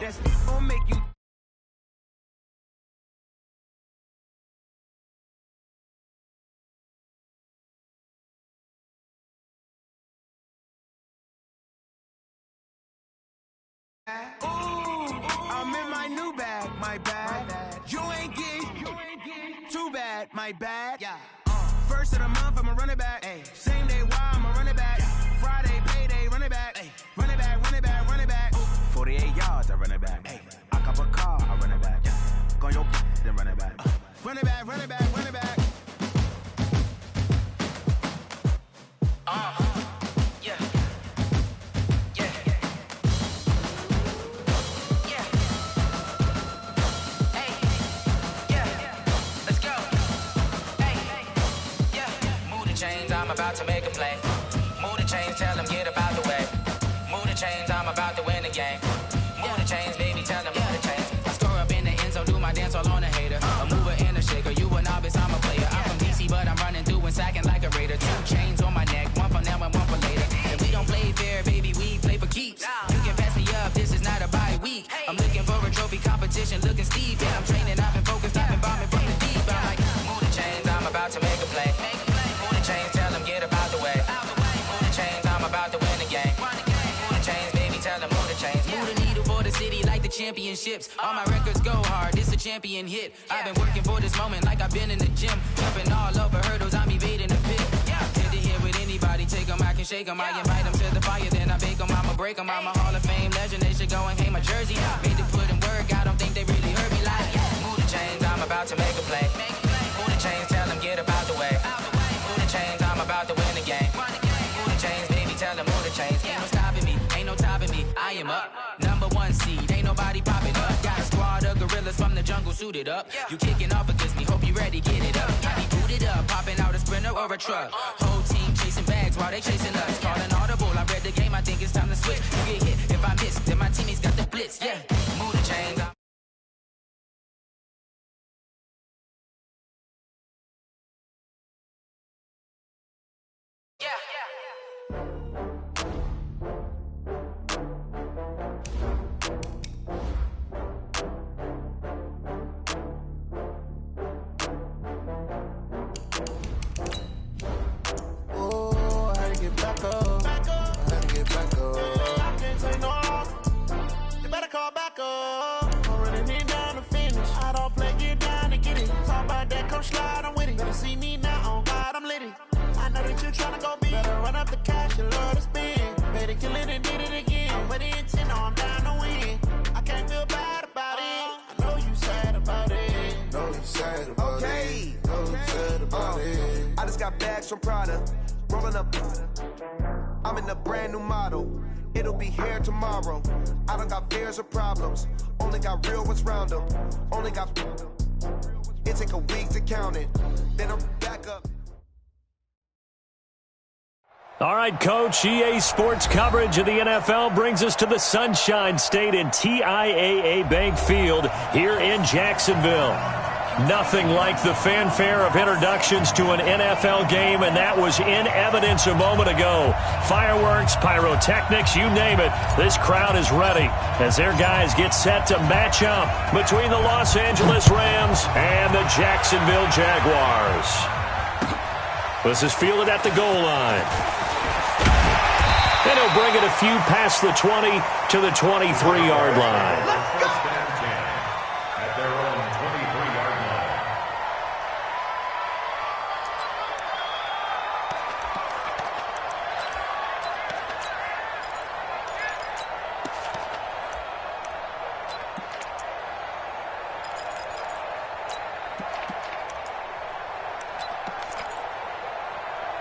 That's gonna make you. Ooh, I'm in my new bag, my bad. You ain't getting too bad, my bad. Yeah. First of the month, I'ma run it back. Ay. Same day, why I'ma run it back. Friday, payday, run it back. Ay. Run it back, run it back, run it back. 48 yards, I run it back. Ay. I cop a car, I run it back. Go your then run it back. Run it back, run it back, run it back. I'm about to make a play. Move the chains, tell them get about the way. Move the chains, I'm about to win the game. Move the chains, baby, tell them move the chains. I score up in the end zone, do my dance all on a hater. A mover and a shaker, you a novice, I'm a player. I'm from DC, but I'm running through and sacking like a raider. 2 chains on my neck, one for now and one for later. And we don't play fair, baby, we play for keeps. You can pass me up, this is not a bye week. I'm looking for a trophy competition, looking steep. And I'm training, I've been focused, I've been bombing from the deep. I'm like, move the chains, I'm about to make a play. Move the chains, tell them get about the way. Move the chains, I'm about to win the game. Move the chains, baby, tell them move the chains. Move the needle for the city like the championships. All my records go hard, this a champion hit. I've been working for this moment like I've been in the gym. Jumping all over hurdles, I'm evading the pit. Hit to hit with anybody, take them, I can shake them. I invite them to the fire, then I bake them, I'ma break them. I'm a Hall of Fame legend, they should go and hang my jersey. Made to put in work, I don't think they really heard me like. Move the chains, I'm about to make a play. Move the chains, tell them get about the way. Move the chains, I'm about to win the game. Move the chains, baby, tell them move the chains. Ain't no stopping me, ain't no topping me. I am up, #1 seed, ain't nobody popping up. Got a squad of gorillas from the jungle suited up. You kicking off against me, hope you ready, get it up. I be booted up, popping out a sprinter or a truck. Whole team chasing bags while they chasing us. Calling audible, I read the game, I think it's time to switch. You get hit, if I miss, then my teammates got the blitz, yeah. Move the chains, slide, I'm with it. Better see me now, on God, I'm litty. I know that you're trying to go big. Better run up the cash, you love to spend. Better kill it and did it again. I'm with the intent, I'm down to win. I can't feel bad about it. I know you sad about it. Know you sad about it. Know you sad about it. I just got bags from Prada. Rolling up. I'm in a brand new model. It'll be here tomorrow. I don't got fears or problems. Only got real ones round them. Only got. It take a week to count it. Then I'm back up. All right, Coach, EA Sports coverage of the NFL brings us to the Sunshine State in TIAA Bank Field here in Jacksonville. Nothing like the fanfare of introductions to an NFL game, and that was in evidence a moment ago. Fireworks, pyrotechnics, you name it. This crowd is ready as their guys get set to match up between the Los Angeles Rams and the Jacksonville Jaguars. This is fielded at the goal line. And he'll bring it a few past the 20 to the 23-yard line. Let's go! At their own 23-yard line.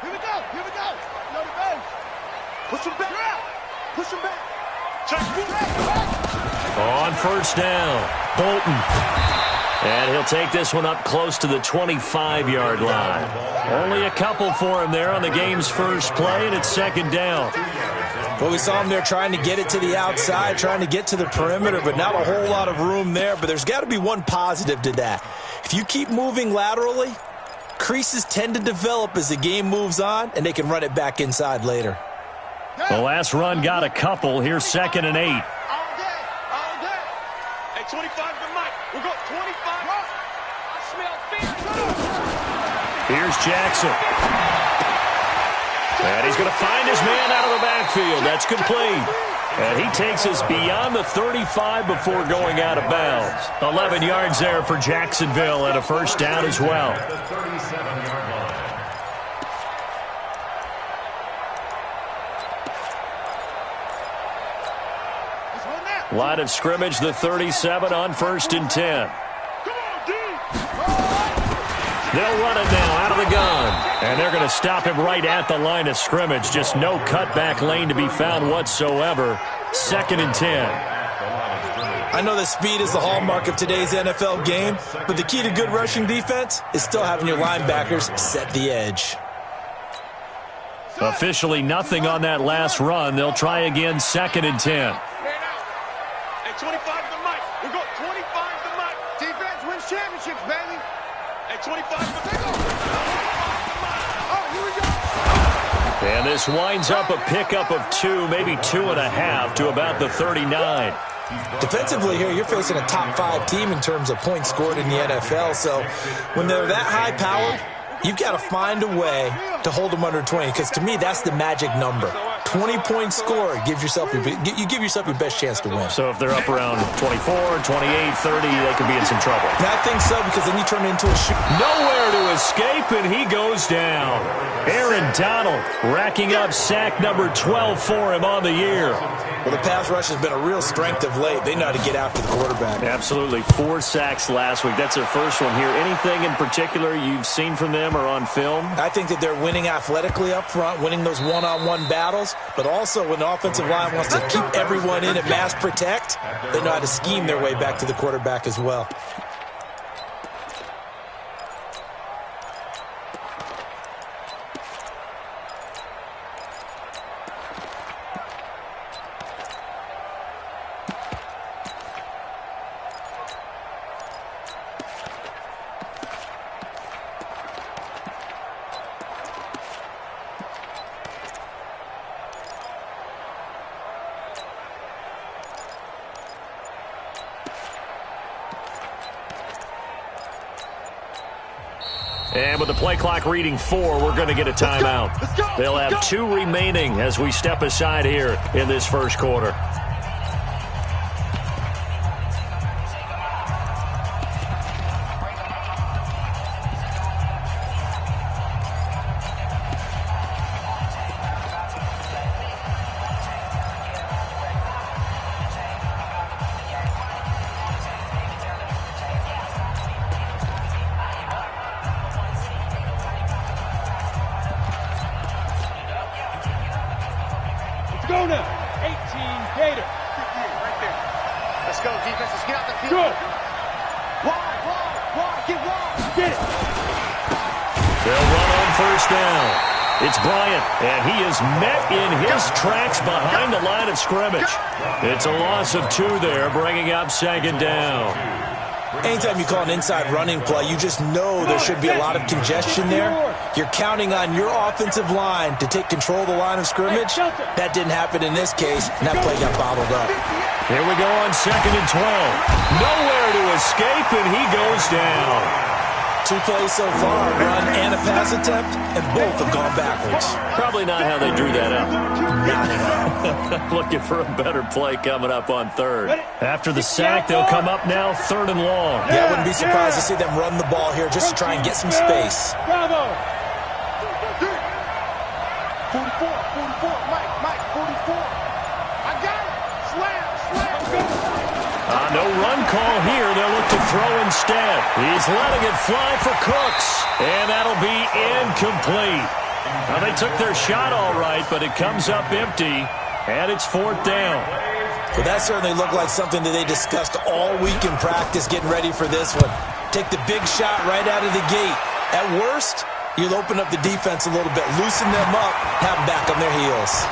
Here we go, here we go. Load the base. Push him back. Push him back. On first down, Bolton. And he'll take this one up close to the 25-yard line. Only a couple for him there on the game's first play, and it's second down. Well, we saw him there trying to get it to the outside, trying to get to the perimeter, but not a whole lot of room there. But there's got to be one positive to that. If you keep moving laterally, creases tend to develop as the game moves on, and they can run it back inside later. The last run got a couple. Here's 2nd and 8. 25 to Mike. We'll go 25. I smell fear. Here's Jackson. And he's going to find his man out of the backfield. That's complete. And he takes us beyond the 35 before going out of bounds. 11 yards there for Jacksonville and a first down as well. The 37-yard line. Line of scrimmage, the 37 on 1st and 10. They'll run it now out of the gun. And they're going to stop him right at the line of scrimmage. Just no cutback lane to be found whatsoever. 2nd and 10. I know that speed is the hallmark of today's NFL game, but the key to good rushing defense is still having your linebackers set the edge. Officially nothing on that last run. They'll try again, 2nd and 10. 25 to Mike. We'll go 25 to Mike. Defense wins championships, baby. Hey, 25 to Oh, here we go. And this winds up a pickup of 2, maybe 2.5 to about the 39. Defensively here, you're facing a top 5 team in terms of points scored in the NFL. So when they're that high powered, you've got to find a way to hold them under 20, because to me, that's the magic number. 20-point score, you give yourself your best chance to win. So if they're up around 24, 28, 30, they could be in some trouble. And I think so, because then you turn it into a shoot. Nowhere to escape, and he goes down. Aaron Donald racking up sack number 12 for him on the year. Well, the pass rush has been a real strength of late. They know how to get after the quarterback. Absolutely. 4 sacks last week. That's their first one here. Anything in particular you've seen from them or on film? I think that they're winning athletically up front, winning those one-on-one battles, but also when the offensive line wants to keep everyone in and mass protect, they know how to scheme their way back to the quarterback as well. And with the play clock reading 4, we're going to get a timeout. They'll have 2 remaining as we step aside here in this first quarter. Go now. 18 Gator. Right there. Let's go, defense. Let's get out the field. Go. Wide. Get wide. Get it. They'll run on first down. It's Bryant, and he is met in his tracks behind the line of scrimmage. It's a loss of 2 there, bringing up 2nd down. Anytime you call an inside running play, you just know there should be a lot of congestion there. You're counting on your offensive line to take control of the line of scrimmage. That didn't happen in this case, and that play got bottled up. Here we go on 2nd and 12. Nowhere to escape, and he goes down. 2 plays so far, a run and a pass attempt, and both have gone backwards. Probably not how they drew that up. Not at all. Looking for a better play coming up on 3rd. After the sack, they'll come up now 3rd and long. Yeah, I wouldn't be surprised to see them run the ball here just to try and get some space. Bravo. 44. Mike, 44. I got it. Slam. No run call here. They'll look to throw instead. He's letting it fly for Cooks. And that'll be incomplete. Now, they took their shot all right, but it comes up empty. And it's 4th down. Well, that certainly looked like something that they discussed all week in practice getting ready for this one. Take the big shot right out of the gate. At worst, you'll open up the defense a little bit, loosen them up, have them back on their heels.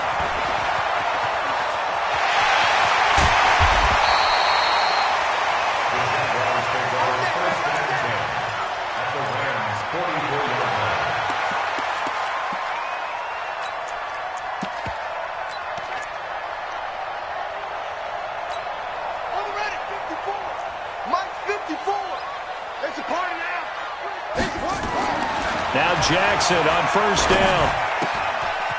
Now Jackson on first down.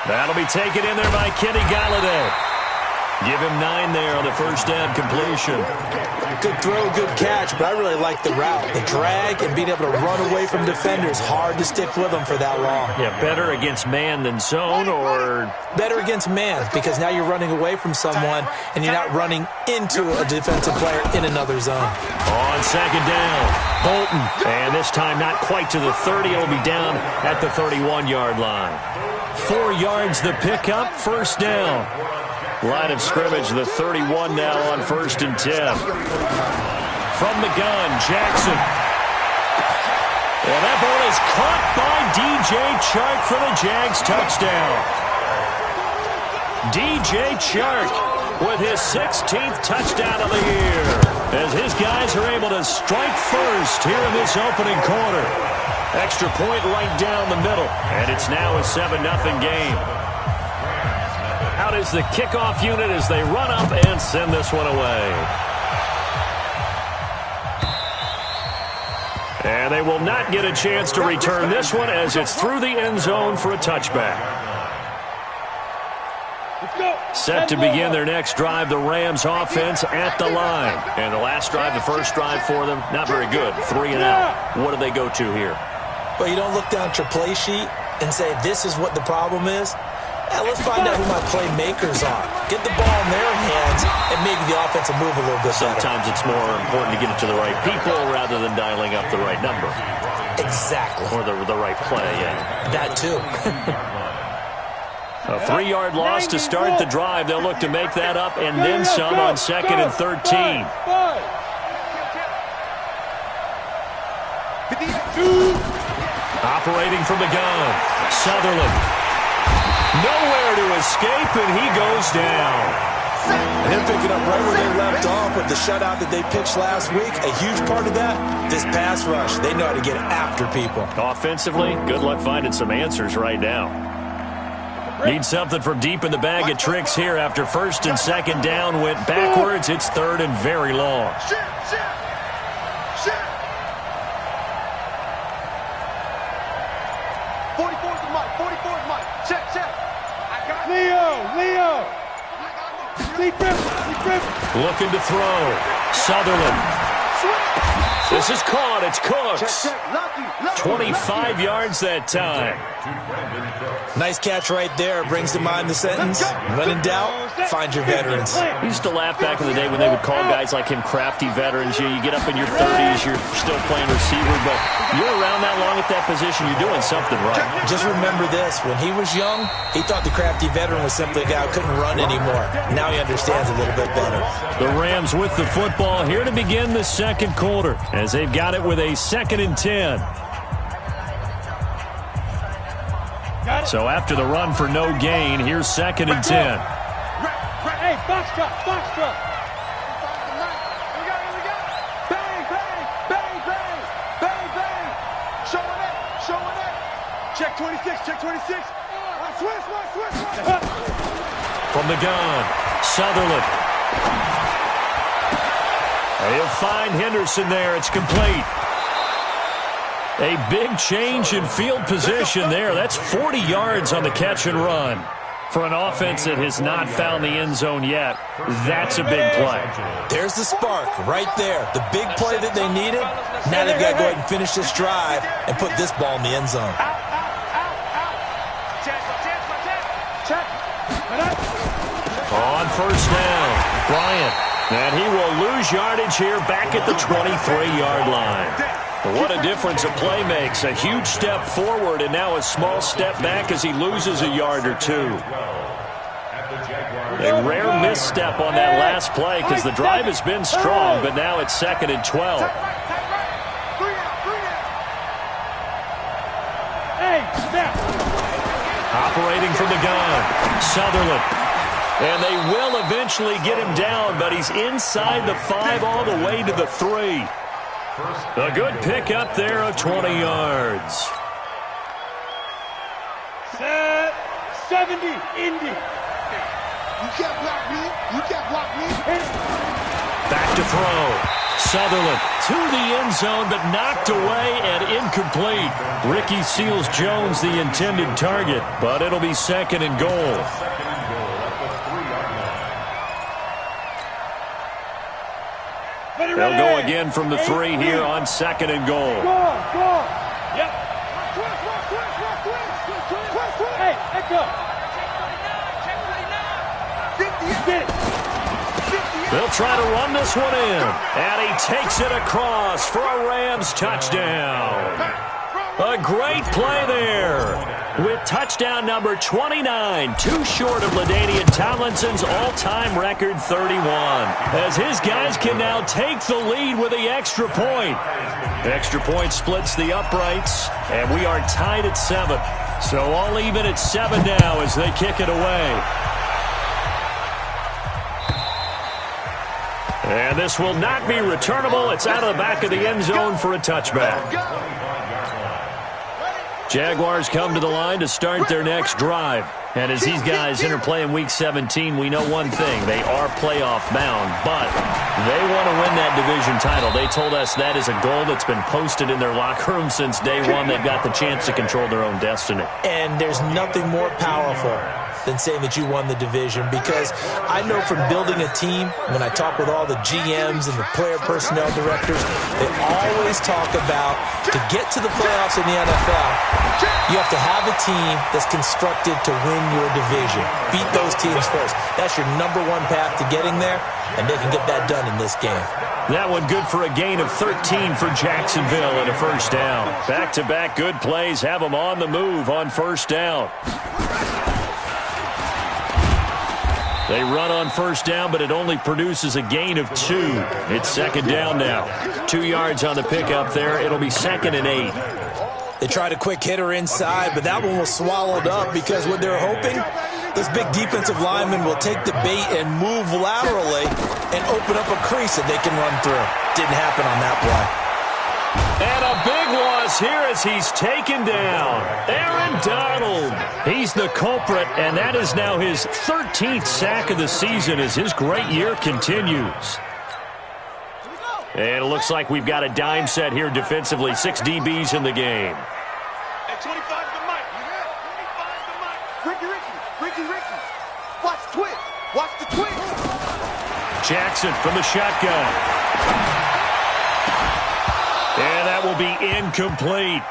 That'll be taken in there by Kenny Galladay. Give him 9 there on the first down completion. Good throw, good catch, but I really like the route. The drag and being able to run away from defenders, hard to stick with them for that long. Yeah, better against man than zone, or? Better against man, because now you're running away from someone and you're not running into a defensive player in another zone. On second down, Bolton. And this time not quite to the 30. It'll be down at the 31-yard line. 4 yards the pickup, first down. Line of scrimmage, the 31 now on 1st and 10. From the gun, Jackson. And that ball is caught by DJ Chark for the Jags touchdown. DJ Chark with his 16th touchdown of the year, as his guys are able to strike first here in this opening quarter. Extra point right down the middle, and it's now a 7-0 game. Out is the kickoff unit as they run up and send this one away. And they will not get a chance to return this one as it's through the end zone for a touchback. Set to begin their next drive, the Rams offense at the line. And the last drive, the first drive for them, not very good. 3 and out. What do they go to here? Well, you don't look down at your play sheet and say, this is what the problem is. Let's find out who my playmakers are. Get the ball in their hands and make the offensive move a little bit better. Sometimes it's more important to get it to the right people rather than dialing up the right number. Exactly. Or the right play, yeah. That too. A 3-yard loss to start the drive. They'll look to make that up and then some on 2nd and 13. Operating from the gun, Sutherland. Nowhere to escape, and he goes down. And they're picking up right where they left off with the shutout that they pitched last week. A huge part of that, this pass rush. They know how to get after people. Offensively, good luck finding some answers right now. Need something from deep in the bag of tricks here after 1st and 2nd down went backwards. It's 3rd and very long. 44's the mic. 44's mic. Check. I got Leo. Looking to throw. Sutherland. This is caught. It's Cooks. 25 yards that time. Nice catch right there. Brings to mind the sentence, when in doubt, find your veterans. I used to laugh back in the day when they would call guys like him crafty veterans. You get up in your 30s, you're still playing receiver, but you're around that long at that position, you're doing something right. Just remember this. When he was young, he thought the crafty veteran was simply a guy who couldn't run anymore. Now he understands a little bit better. The Rams with the football here to begin the second quarter, as they've got it with a 2nd and 10. So after the run for no gain, here's 2nd and 10. Hey, box truck. Bang. Showing it. Check 26. Switch. From the gun, Sutherland. He'll find Henderson there. It's complete. A big change in field position there. That's 40 yards on the catch and run. For an offense that has not found the end zone yet, that's a big play. There's the spark right there. The big play that they needed. Now they've got to go ahead and finish this drive and put this ball in the end zone. On first down, Bryant. And he will lose yardage here back at the 23-yard line. What a difference a play makes. A huge step forward and now a small step back as he loses a yard or two. A rare misstep on that last play because the drive has been strong, but now it's 2nd and 12. Operating from the gun, Sutherland. And they will eventually get him down, but he's inside the 5 all the way to the 3. A good pick up there of 20 yards. 70, Indy. You can't block me. Back to throw. Sutherland to the end zone, but knocked away and incomplete. Ricky Seals-Jones, the intended target, but it'll be second and goal. They'll go again from the 3 here on second and goal. Go. Yep. Hey, let go. Get it. They'll try to run this one in, and he takes it across for a Rams touchdown. A great play there. With touchdown number 29, too short of LaDainian Tomlinson's all-time record 31. As his guys can now take the lead with the extra point. Extra point splits the uprights, and we are tied at 7. So all even at 7 now as they kick it away. And this will not be returnable. It's out of the back of the end zone for a touchback. Jaguars come to the line to start their next drive. And as these guys interplay in Week 17, we know one thing. They are playoff bound, but they want to win that division title. They told us that is a goal that's been posted in their locker room since day one. They've got the chance to control their own destiny. And there's nothing more powerful than saying that you won the division, because I know from building a team, when I talk with all the GMs and the player personnel directors, they always talk about to get to the playoffs in the NFL, you have to have a team that's constructed to win your division. Beat those teams first. That's your number one path to getting there, and they can get that done in this game. That one good for a gain of 13 for Jacksonville and a first down. Back-to-back good plays have them on the move on first down. They run on first down, but it only produces a gain of 2. It's second down now. 2 yards on the pickup there. It'll be second and 8. They tried a quick hitter inside, but that one was swallowed up because what they're hoping, this big defensive lineman will take the bait and move laterally and open up a crease that they can run through. Didn't happen on that play. And a big loss here as he's taken down. Aaron Donald. He's the culprit, and that is now his 13th sack of the season as his great year continues. And it looks like we've got a dime set here defensively. 6 DBs in the game. Hey, 25 to Mike. You hear? 25 to Mike. Ricky. Watch the twitch. Watch the twitch. Jackson from the shotgun. And that will be incomplete.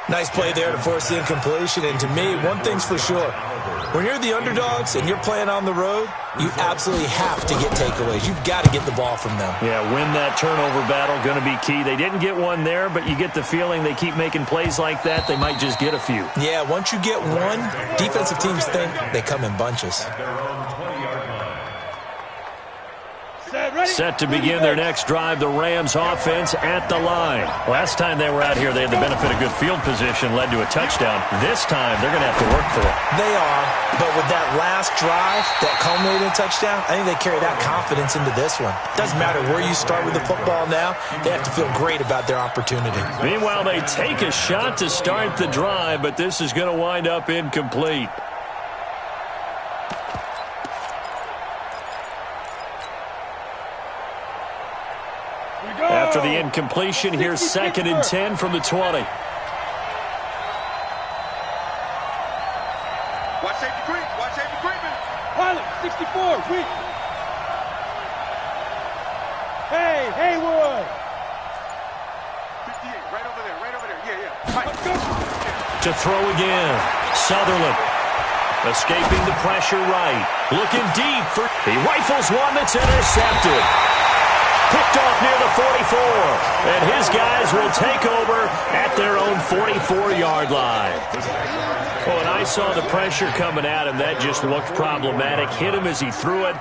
Nice play there to force the incompletion. And to me, one thing's for sure. When you're the underdogs and you're playing on the road, you absolutely have to get takeaways. You've got to get the ball from them. Yeah, win that turnover battle, going to be key. They didn't get one there, but you get the feeling they keep making plays like that, they might just get a few. Yeah, once you get one, defensive teams think they come in bunches. Set to begin their next drive, the Rams offense at the line. Last time they were out here, they had the benefit of good field position, led to a touchdown. This time, they're going to have to work for it. They are, but with that last drive that culminated in a touchdown, I think they carry that confidence into this one. Doesn't matter where you start with the football now, they have to feel great about their opportunity. Meanwhile, they take a shot to start the drive, but this is going to wind up incomplete. After the incompletion, here's second and 10 from the 20. Watch safety creeping. Pilot, 64, weak. Hey, Haywood. 58, right over there. Yeah. Right. Let's go. To throw again. Sutherland. Escaping the pressure right. Looking deep. He rifles one that's intercepted. Picked off near the 44, and his guys will take over at their own 44-yard line. Well, when I saw the pressure coming at him, that just looked problematic. Hit him as he threw it,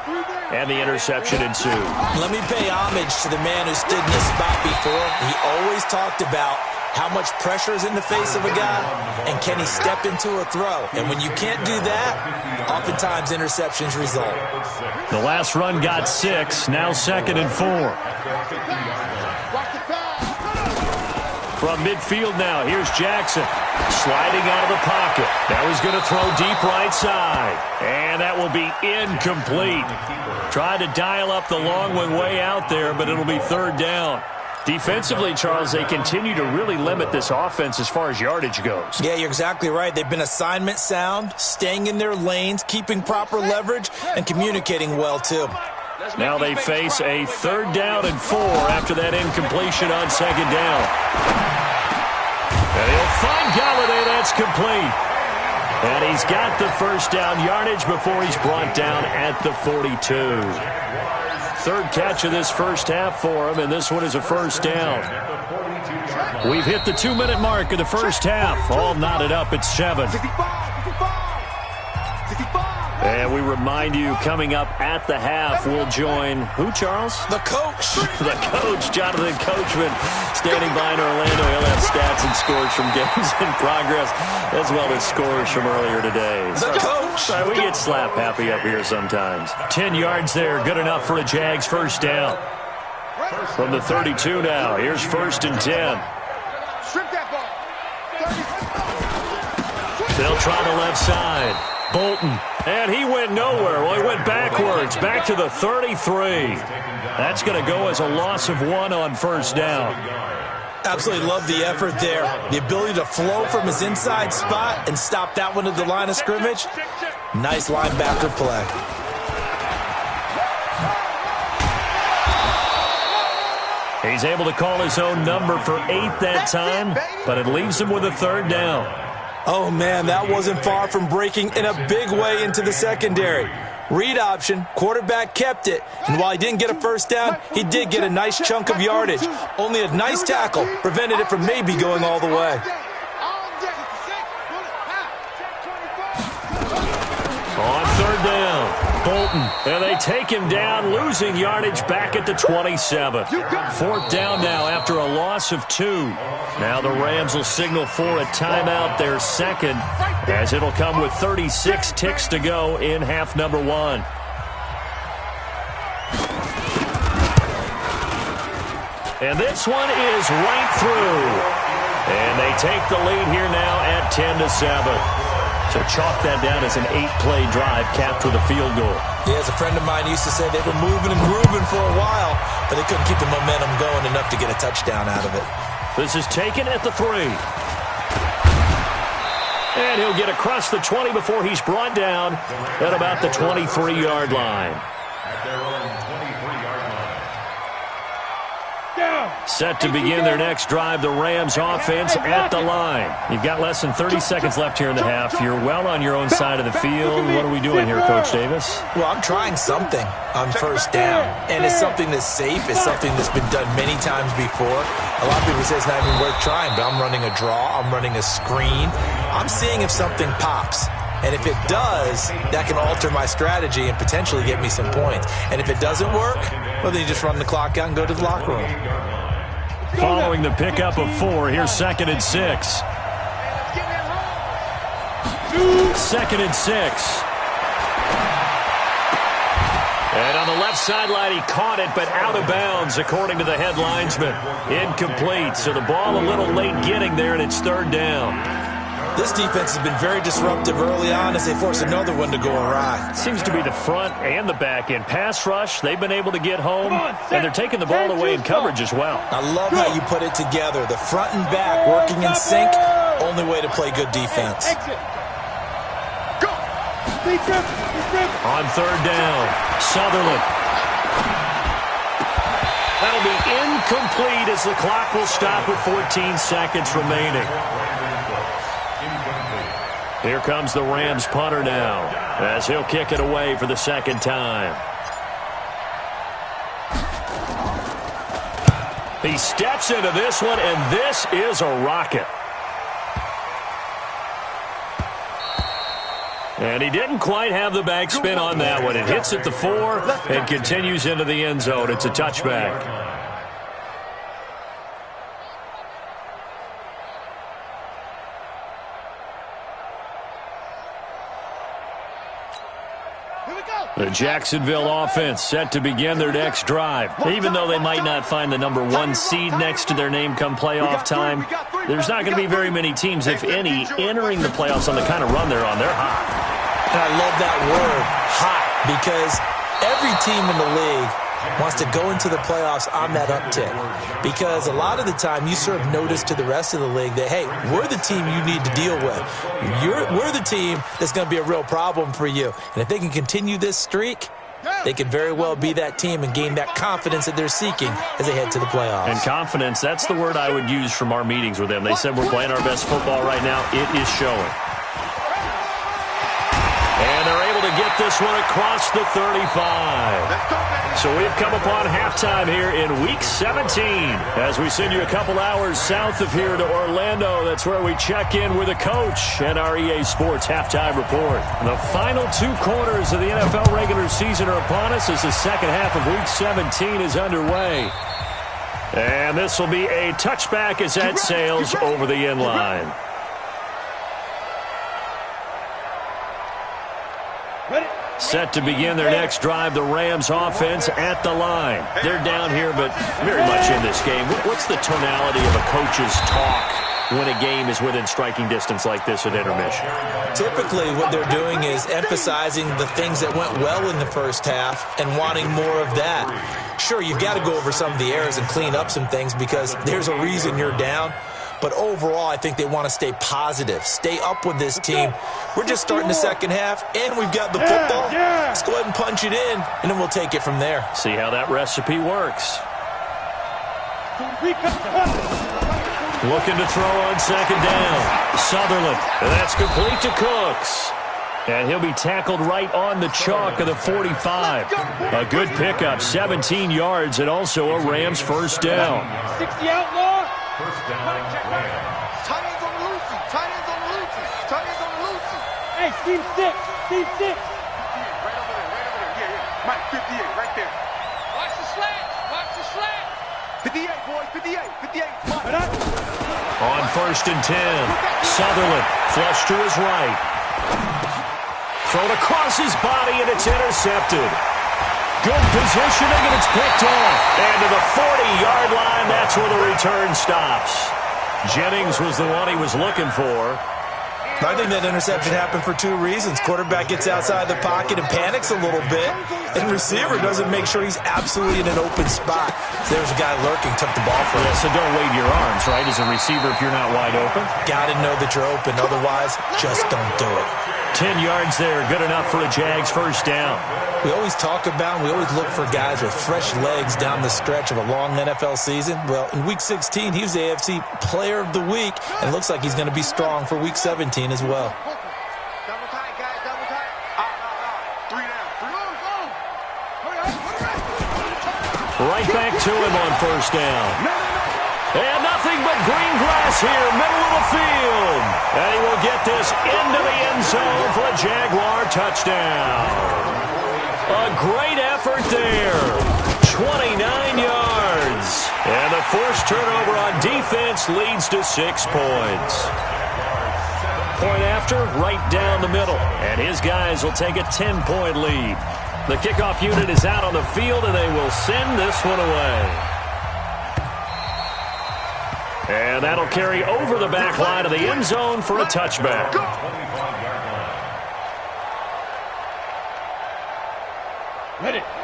and the interception ensued. Let me pay homage to the man who stood in this spot before. He always talked about how much pressure is in the face of a guy, and can he step into a throw? And when you can't do that, oftentimes interceptions result. The last run got 6, now second and 4. From midfield now, here's Jackson. Sliding out of the pocket. Now he's going to throw deep right side. And that will be incomplete. Tried to dial up the long one way out there, but it'll be third down. Defensively, Charles, they continue to really limit this offense as far as yardage goes. Yeah, you're exactly right. They've been assignment sound, staying in their lanes, keeping proper leverage, and communicating well, too. Now they face a 3rd down and 4 after that incompletion on 2nd down. And he'll find Galladay. That's complete. And he's got the first down yardage before he's brought down at the 42. 3rd catch of this first half for him, and this one is a first down. We've hit the 2-minute mark of the first half. All knotted up at 7. And we remind you, coming up at the half, we'll join who, Charles? The coach. The coach, Jonathan Coachman, standing by in Orlando. He'll have stats and scores from games in progress, as well as scores from earlier today. The coach. Sorry, we get slap happy up here sometimes. 10 yards there, good enough for a Jags first down. From the 32 now, here's 1st and 10. They'll try the left side. Bolton, and he went nowhere. Well, he went backwards, back to the 33. That's going to go as a loss of 1 on first down. Absolutely love the effort there. The ability to flow from his inside spot and stop that one at the line of scrimmage. Nice linebacker play. He's able to call his own number for 8 that time, but it leaves him with a 3rd down. Oh, man, that wasn't far from breaking in a big way into the secondary. Read option, quarterback kept it, and while he didn't get a first down, he did get a nice chunk of yardage. Only a nice tackle prevented it from maybe going all the way. On 3rd down, Bolton, and they take him down, losing yardage back at the 27. 4th down now after a loss of 2. Now the Rams will signal for a timeout, their 2nd, as it'll come with 36 ticks to go in half number 1. And this one is right through. And they take the lead here now at 10-7. So chalk that down as an 8-play drive capped with a field goal. Yeah, as a friend of mine used to say, they were moving and grooving for a while, but they couldn't keep the momentum going enough to get a touchdown out of it. This is taken at the 3. And he'll get across the 20 before he's brought down at about the 23-yard line. At their own 23-yard line. Set to begin their next drive, the Rams offense at the line. You've got less than 30 seconds left here in the half. You're well on your own side of the field. What are we doing here, Coach Davis? Well, I'm trying something on first down, and it's something that's safe. It's something that's been done many times before. A lot of people say it's not even worth trying, but I'm running a draw. I'm running a screen. I'm seeing if something pops. And if it does, that can alter my strategy and potentially get me some points. And if it doesn't work, well, then you just run the clock out and go to the locker room. Following the pickup of 4, here's 2nd and 6. 2nd and 6. And on the left sideline, he caught it, but out of bounds, according to the head linesman. Incomplete, so the ball a little late getting there, and it's 3rd down. This defense has been very disruptive early on as they force another one to go awry. Seems to be the front and the back end. Pass rush, they've been able to get home, and they're taking the ball away in coverage as well. I love how you put it together. The front and back working in sync, only way to play good defense. On 3rd down, Sutherland. That'll be incomplete as the clock will stop with 14 seconds remaining. Here comes the Rams punter now, as he'll kick it away for the 2nd time. He steps into this one, and this is a rocket. And he didn't quite have the backspin on that one. It hits at the 4 and continues into the end zone. It's a touchback. Here we go. The Jacksonville offense set to begin their next drive. Even though they might not find the number 1 seed next to their name come playoff time, there's not going to be very many teams, if any, entering the playoffs on the kind of run they're on. They're hot. And I love that word, hot, because every team in the league wants to go into the playoffs on that uptick, because a lot of the time you serve notice to the rest of the league that, hey, we're the team you need to deal with. We're the team that's going to be a real problem for you. And if they can continue this streak, they could very well be that team and gain that confidence that they're seeking as they head to the playoffs. And confidence, that's the word I would use from our meetings with them. They said we're playing our best football right now. It is showing. And they're able to get this one across the 35. So we've come upon halftime here in Week 17. As we send you a couple hours south of here to Orlando, that's where we check in with the coach and our EA Sports halftime report. The final 2 quarters of the NFL regular season are upon us as the second half of Week 17 is underway. And this will be a touchback as that sails over the end line. Set to begin their next drive, the Rams offense at the line. They're down here, but very much in this game. What's the tonality of a coach's talk when a game is within striking distance like this at intermission? Typically, what they're doing is emphasizing the things that went well in the first half and wanting more of that. Sure, you've got to go over some of the errors and clean up some things because there's a reason you're down. But overall, I think they want to stay positive, stay up with this team. We're just starting the second half, and we've got the football. Let's go ahead and punch it in, and then we'll take it from there. See how that recipe works. Looking to throw on second down. Sutherland, and that's complete to Cooks. And he'll be tackled right on the chalk of the 45. A good pickup, 17 yards, and also a Rams first down. 60 outlaw. First down, Rams. Tight ends on the loosey. Tight ends on the loosey. Tight ends on the loosey. Hey, Steve 6. Steve 6. Right over there. Yeah. Mike, 58, right there. Watch the slant. Watch the slant. 58, boys. 58. Mike. On first and 10, Sutherland flush to his right. Thrown across his body, and it's intercepted. Good positioning, and it's picked off. And to the 40-yard line, that's where the return stops. Jennings was the one he was looking for. I think that interception happened for 2 reasons. Quarterback gets outside the pocket and panics a little bit, and receiver doesn't make sure he's absolutely in an open spot. So there's a guy lurking, took the ball from him. So don't wave your arms, right, as a receiver if you're not wide open? Got to know that you're open. Otherwise, just don't do it. 10 yards there, good enough for a Jags first down. We always talk about and we always look for guys with fresh legs down the stretch of a long NFL season. Well, in Week 16, he was the AFC Player of the Week, and it looks like he's going to be strong for Week 17 as well. Double tight, guys. Double tight. 3 down. Right back to him on first down. And nothing but green grass here, middle of the field. And he will get this into the end zone for a Jaguar touchdown. A great effort there. 29 yards. And the forced turnover on defense leads to 6 points. Point after, right down the middle. And his guys will take a 10-point lead. The kickoff unit is out on the field, and they will send this one away. And that'll carry over the back line of the end zone for a touchback.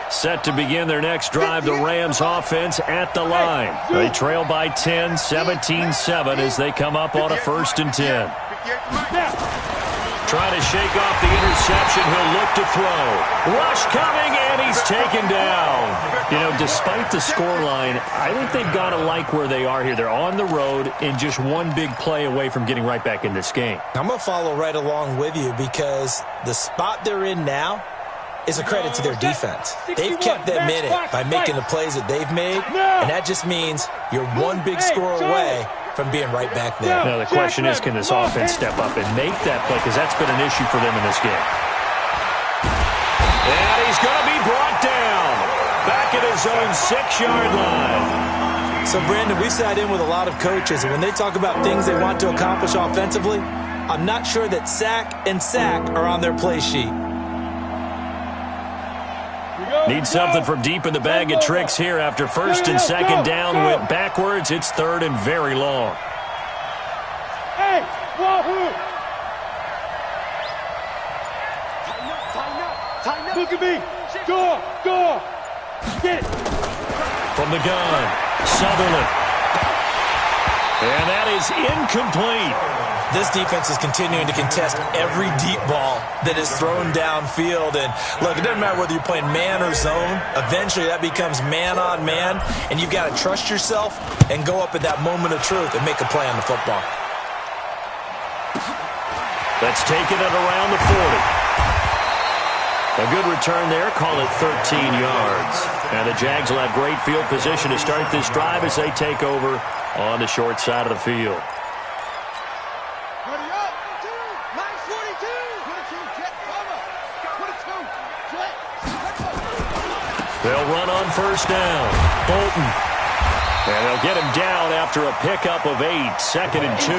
Set to begin their next drive, the Rams offense at the line. They trail by 10, 17-7 as they come up on a first and 10. Trying to shake off the interception. He'll look to throw. Rush coming, and he's taken down. You know, despite the scoreline, I think they've got to like where they are here. They're on the road and just one big play away from getting right back in this game. I'm going to follow right along with you because the spot they're in now is a credit to their defense. They've kept them in it by making the plays that they've made, and that just means you're one big score away from being right back there. Now, the question is, can this offense step up and make that play? Because that's been an issue for them in this game. And he's going to be brought down. Back at his own 6-yard line. So, Brandon, we've sat in with a lot of coaches, and when they talk about things they want to accomplish offensively, I'm not sure that sack and sack are on their play sheet. Need something from deep in the bag of tricks here after first and second down went backwards. It's third and very long. Hey, wahoo! Tighten up. Look at me. Go. Get it. From the gun, Sutherland. And that is incomplete. This defense is continuing to contest every deep ball that is thrown downfield. And, look, it doesn't matter whether you're playing man or zone. Eventually, that becomes man on man, and you've got to trust yourself and go up at that moment of truth and make a play on the football. Let's take it at around the 40. A good return there. Call it 13 yards. And the Jags will have great field position to start this drive as they take over on the short side of the field. They'll run on first down. Bolton. And they'll get him down after a pickup of 8, second and 2.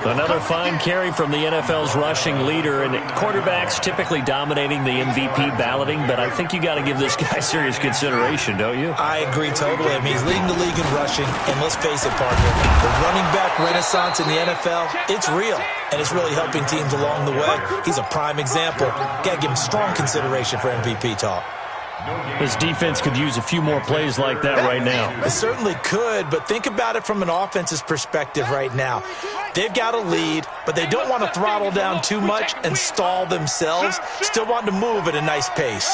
Another fine carry from the NFL's rushing leader, and quarterbacks typically dominating the MVP balloting, but I think you got to give this guy serious consideration, don't you? I agree totally. I mean, he's leading the league in rushing, and let's face it, partner, the running back renaissance in the NFL, it's real, and it's really helping teams along the way. He's a prime example. Got to give him strong consideration for MVP talk. This defense could use a few more plays like that right now. It certainly could, but think about it from an offense's perspective right now. They've got a lead, but they don't want to throttle down too much and stall themselves. Still want to move at a nice pace.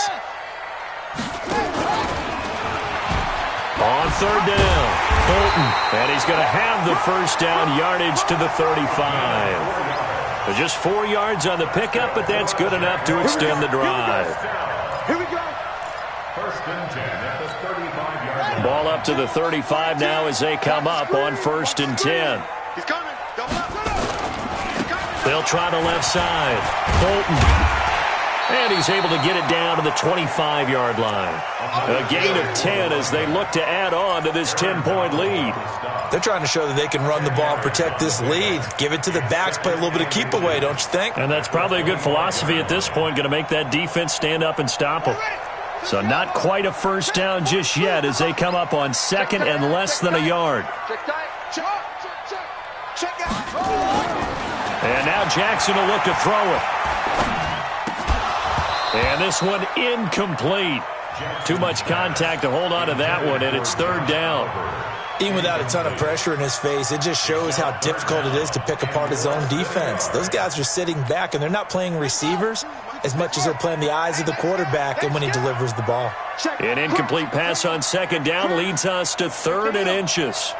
On third down, Bolton, and he's going to have the first down yardage to the 35. There's just 4 yards on the pickup, but that's good enough to extend the drive. Here we go. First and 10 at the 35-yard line. Ball up to the 35 now as they come up on first and 10. He's coming. Double up. They'll try the left side. Bolton. And he's able to get it down to the 25-yard line. A gain of 10 as they look to add on to this 10-point lead. They're trying to show that they can run the ball and protect this lead. Give it to the backs, play a little bit of keep away, don't you think? And that's probably a good philosophy at this point, going to make that defense stand up and stop them. So not quite a first down just yet as they come up on second and less than a yard. And now Jackson will look to throw it. And this one incomplete. Too much contact to hold on to that one, and it's third down. Even without a ton of pressure in his face, it just shows how difficult it is to pick apart his own defense. Those guys are sitting back, and they're not playing receivers as much as they're playing the eyes of the quarterback and when he delivers the ball. An incomplete pass on second down leads us to third and inches.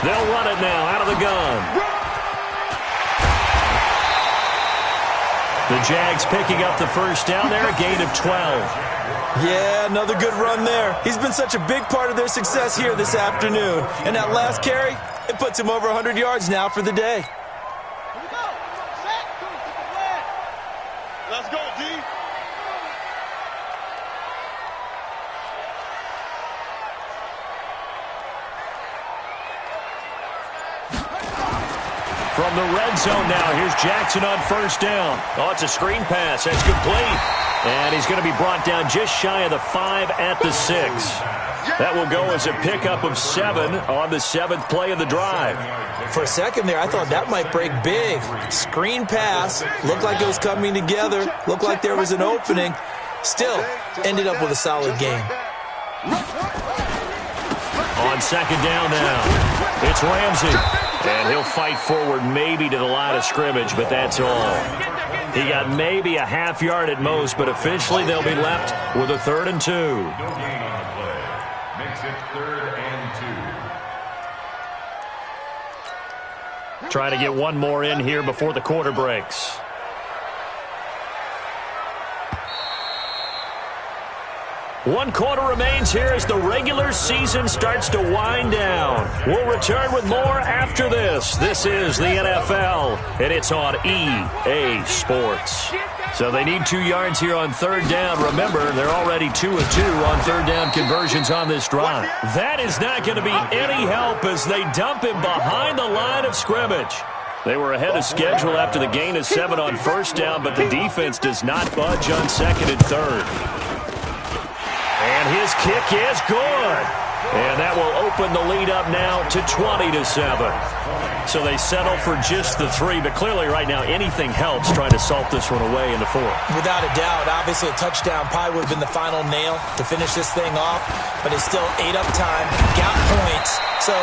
They'll run it now out of the gun. The Jags picking up the first down there, a gain of 12. Yeah, another good run there. He's been such a big part of their success here this afternoon. And that last carry, it puts him over 100 yards now for the day. Let's go, D. From the red zone now, here's Jackson on first down. Oh, it's a screen pass. That's complete. And he's going to be brought down just shy of the 5 at the 6. That will go as a pickup of 7 on the 7th play of the drive. For a second there, I thought that might break big. Screen pass. Looked like it was coming together. Looked like there was an opening. Still, ended up with a solid game. On second down now, it's Ramsey. And he'll fight forward maybe to the line of scrimmage, but that's all. He got maybe a half yard at most, but officially they'll be left with a 3rd and 2. No gain on the play. Makes it 3rd and 2. Trying to get one more in here before the quarter breaks. One quarter remains here as the regular season starts to wind down. We'll return with more after this. This is the NFL, and it's on EA Sports. So they need 2 yards here on third down. Remember, they're already 2 of 2 on third down conversions on this drive. That is not going to be any help as they dump him behind the line of scrimmage. They were ahead of schedule after the gain of 7 on first down, but the defense does not budge on second and third. And his kick is good. And that will open the lead up now to 20-7. So they settle for just the 3, but clearly right now anything helps trying to salt this one away in the 4th. Without a doubt, obviously a touchdown probably would have been the final nail to finish this thing off, but it's still 8 up time, got points. So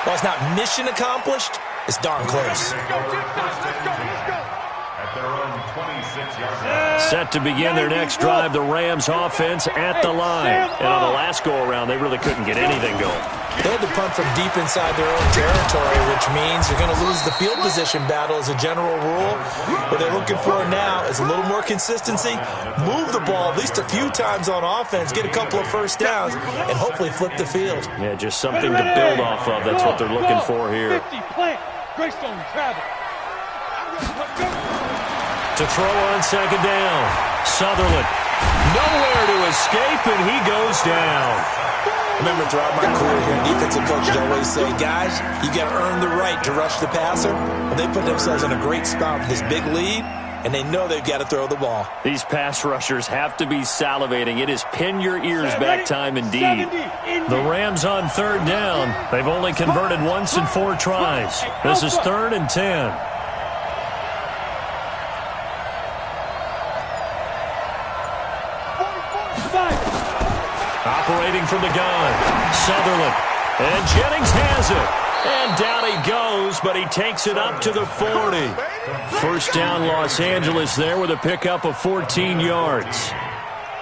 while it's not mission accomplished, it's darn close. At their own 26-yard. Set to begin their next drive, the Rams offense at the line. And on the last go-around, they really couldn't get anything going. They had to punt from deep inside their own territory, which means you're going to lose the field position battle as a general rule. What they're looking for now is a little more consistency, move the ball at least a few times on offense, get a couple of first downs, and hopefully flip the field. Yeah, just something to build off of. That's what they're looking for here. 50, plant. Greystone, travel. To throw on second down. Sutherland. Nowhere to escape, and he goes down. Remember, throughout my career here, defensive coaches always say, guys, you got to earn the right to rush the passer. But they put themselves in a great spot with this big lead, and they know they've got to throw the ball. These pass rushers have to be salivating. It is pin your ears back time indeed. The Rams on third down. They've only converted once in 4 tries. This is 3rd and 10. Operating from the gun, Sutherland, and Jennings has it. And down he goes, but he takes it up to the 40. First down, Los Angeles there with a pickup of 14 yards.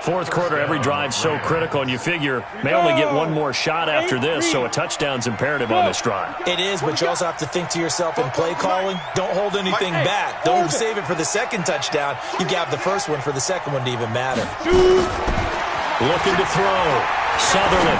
4th quarter, every drive so critical, and you figure may only get one more shot after this, so a touchdown's imperative on this drive. It is, but you also have to think to yourself in play calling, don't hold anything back. Don't save it for the second touchdown. You got the first one for the second one to even matter. Looking to throw. Sutherland.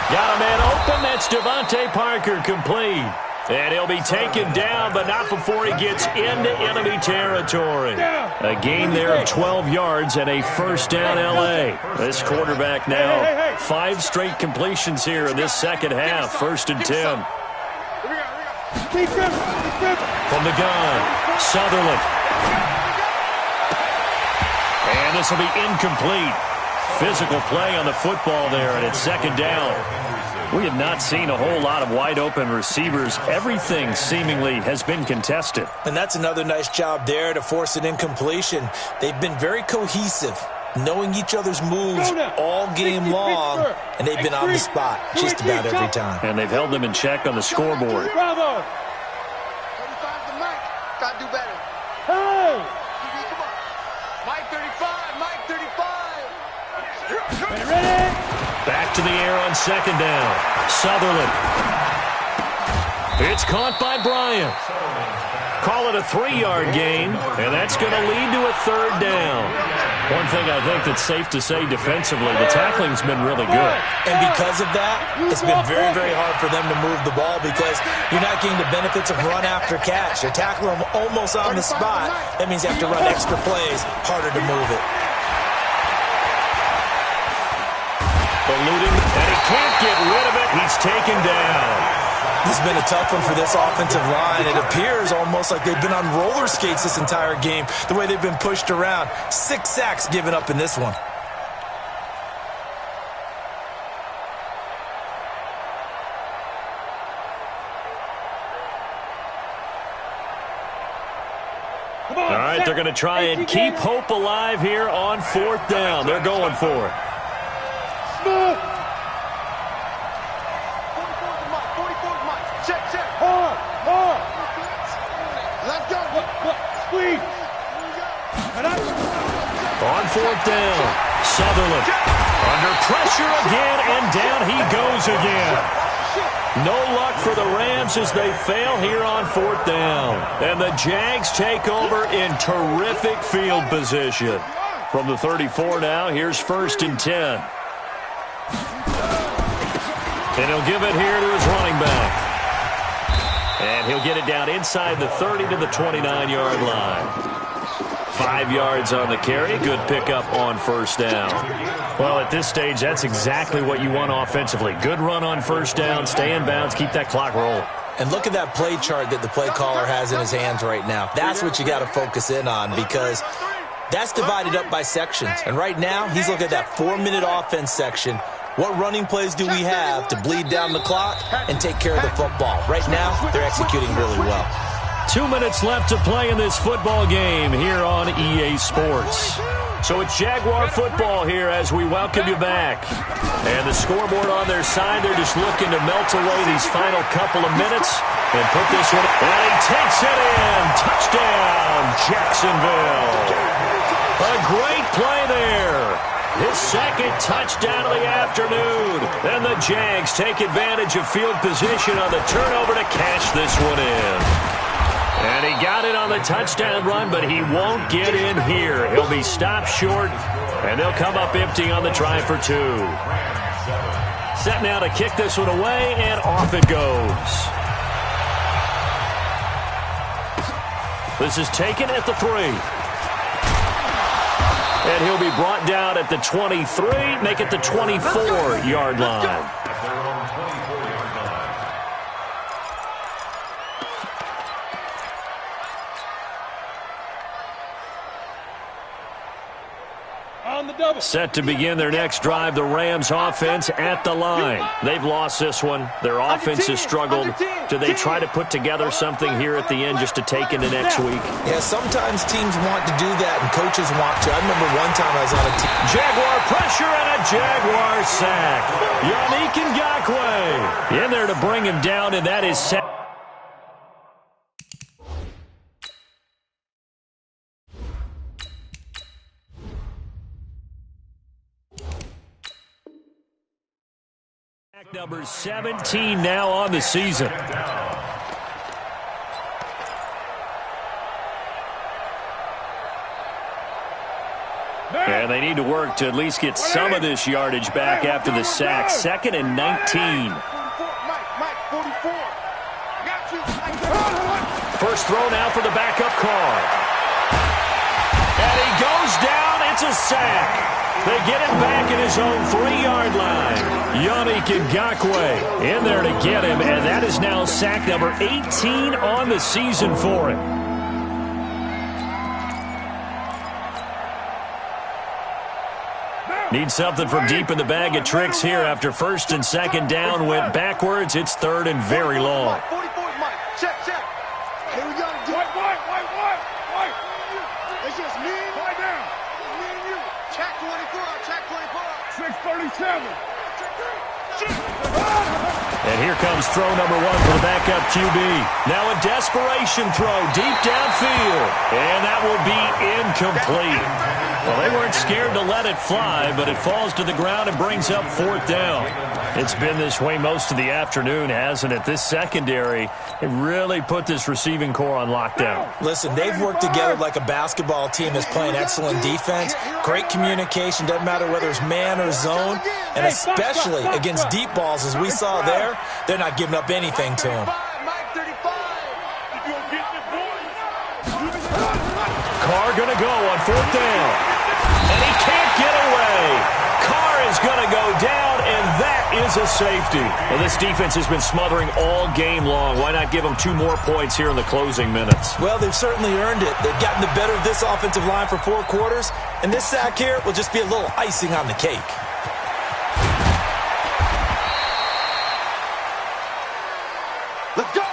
Got a man open. That's Devontae Parker complete. And he'll be taken down, but not before he gets into enemy territory. A gain there of 12 yards and a first down L.A. This quarterback now 5 straight completions here in this second half. 1st and 10. From the gun, Sutherland. And this will be incomplete. Physical play on the football there, and it's 2nd down. We have not seen a whole lot of wide-open receivers. Everything seemingly has been contested. And that's another nice job there to force an incompletion. They've been very cohesive, knowing each other's moves all game long, and they've been on the spot just about every time. And they've held them in check on the scoreboard. Bravo! 35's the Mike. Gotta do better. Hey! Come on. Mike 35, Mike 35. Ready? Back to the air on 2nd down. Sutherland. It's caught by Bryant. Call it a 3-yard gain, and that's going to lead to a 3rd down. One thing I think that's safe to say defensively, the tackling's been really good. And because of that, it's been very, very hard for them to move the ball because you're not getting the benefits of run after catch. You're tackling them almost on the spot. That means you have to run extra plays, harder to move it. Eluding, and he can't get rid of it. He's taken down. This has been a tough one for this offensive line. It appears almost like they've been on roller skates this entire game, the way they've been pushed around. 6 sacks given up in this one. All right, they're going to try and keep hope alive here on 4th down. They're going for it. 44's Mike. Check. Hard. Let's go. Squeeze. On 4th down, Sutherland under pressure again, and down he goes again. No luck for the Rams as they fail here on 4th down. And the Jags take over in terrific field position. From the 34 now, here's 1st and 10. And he'll give it here to his running back. And he'll get it down inside the 30 to the 29-yard line. 5 yards on the carry. Good pickup on 1st down. Well, at this stage, that's exactly what you want offensively. Good run on 1st down. Stay in bounds. Keep that clock rolling. And look at that play chart that the play caller has in his hands right now. That's what you got to focus in on, because that's divided up by sections. And right now, he's looking at that 4-minute offense section. What running plays do we have to bleed down the clock and take care of the football? Right now, they're executing really well. 2 minutes left to play in this football game here on EA Sports. So it's Jaguar football here as we welcome you back. And the scoreboard on their side, they're just looking to melt away these final couple of minutes and put this one. And he takes it in. Touchdown, Jacksonville. A great play there. His second touchdown of the afternoon. And the Jags take advantage of field position on the turnover to cash this one in. And he got it on the touchdown run, but he won't get in here. He'll be stopped short, and they'll come up empty on the try for 2. Set now to kick this one away, and off it goes. This is taken at the 3. And he'll be brought down at the 23, make it the 24-yard line. Set to begin their next drive, the Rams offense at the line. They've lost this one. Their offense has struggled. Do they try to put together something here at the end just to take into next week? Yeah, sometimes teams want to do that and coaches want to. I remember one time I was on a team. Jaguar pressure and a Jaguar sack. Yannick Ngakoue in there to bring him down, and that is set. Number 17 now on the season. And they need to work to at least get some of this yardage back after the sack. 2nd and 19. First throw now for the backup Carr. And he goes down. It's a sack. They get it back in his own 3-yard line. Yannick Ngakoue in there to get him, and that is now sack number 18 on the season for him. Need something from deep in the bag of tricks here after 1st and 2nd down went backwards. It's 3rd and very long. Check. Hey, we got to do it. White. It's just me and you. Down. Me and you. Check 24. 637. And here comes throw number 1 for the backup QB. Now a desperation throw deep downfield. And that will be incomplete. Well, they weren't scared to let it fly, but it falls to the ground and brings up 4th down. It's been this way most of the afternoon, hasn't it? This secondary, it really put this receiving core on lockdown. Listen, they've worked together like a basketball team that's playing excellent defense. Great communication, doesn't matter whether it's man or zone. And especially against deep balls, as we saw there, they're not giving up anything to him. Carr going to go on 4th down. And he can't get away. Carr is going to go down, and that is a safety. Well, this defense has been smothering all game long. Why not give them 2 more points here in the closing minutes? Well, they've certainly earned it. They've gotten the better of this offensive line for 4 quarters, and this sack here will just be a little icing on the cake. Let's go!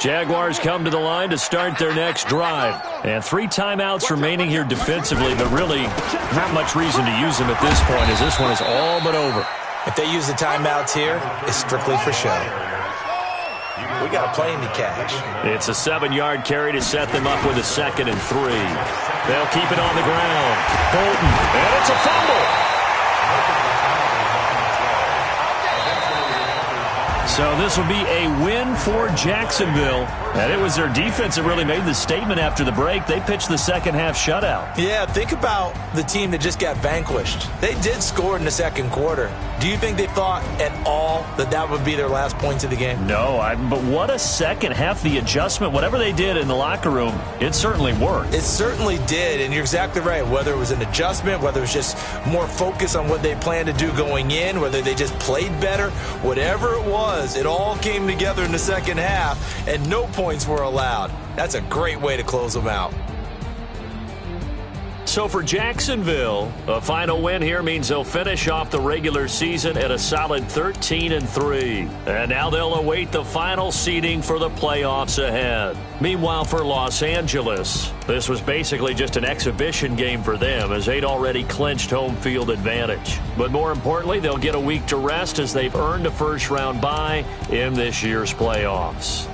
Jaguars come to the line to start their next drive. And 3 timeouts remaining here defensively, but really not much reason to use them at this point, as this one is all but over. If they use the timeouts here, it's strictly for show. We got a plane to catch. It's a 7-yard carry to set them up with a 2nd and 3. They'll keep it on the ground. Bolton, and it's a fumble. So this will be a win for Jacksonville. And it was their defense that really made the statement after the break. They pitched the second half shutout. Yeah, think about the team that just got vanquished. They did score in the second quarter. Do you think they thought at all that that would be their last points of the game? No, but what a second half. The adjustment, whatever they did in the locker room, it certainly worked. It certainly did, and you're exactly right. Whether it was an adjustment, whether it was just more focus on what they planned to do going in, whether they just played better, whatever it was, it all came together in the second half, and no points were allowed. That's a great way to close them out. So for Jacksonville, a final win here means they'll finish off the regular season at a solid 13-3. And now they'll await the final seeding for the playoffs ahead. Meanwhile, for Los Angeles, this was basically just an exhibition game for them as they'd already clinched home field advantage. But more importantly, they'll get a week to rest as they've earned a first-round bye in this year's playoffs.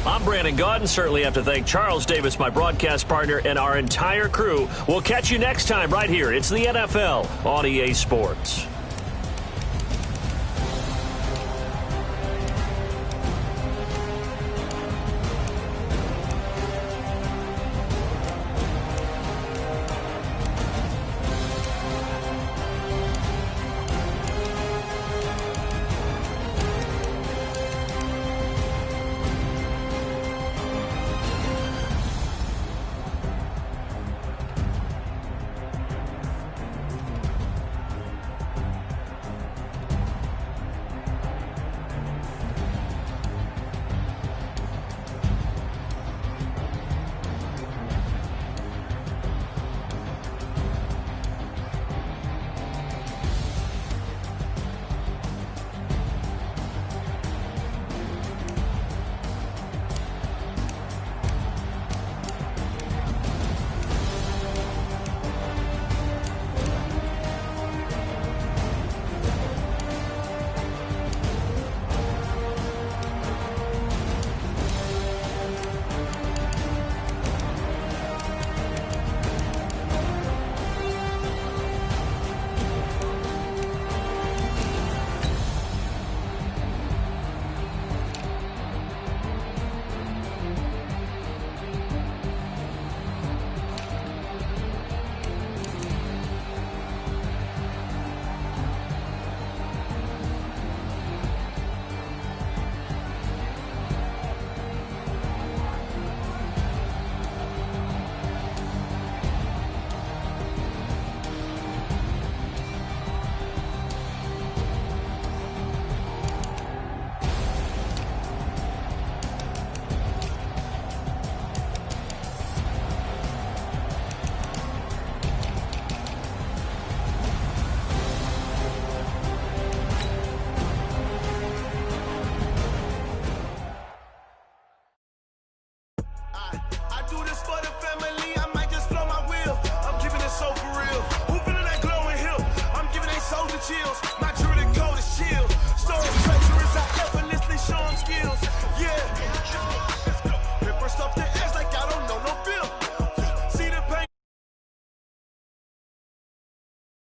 I'm Brandon Gaudin. Certainly have to thank Charles Davis, my broadcast partner, and our entire crew. We'll catch you next time right here. It's the NFL on EA Sports.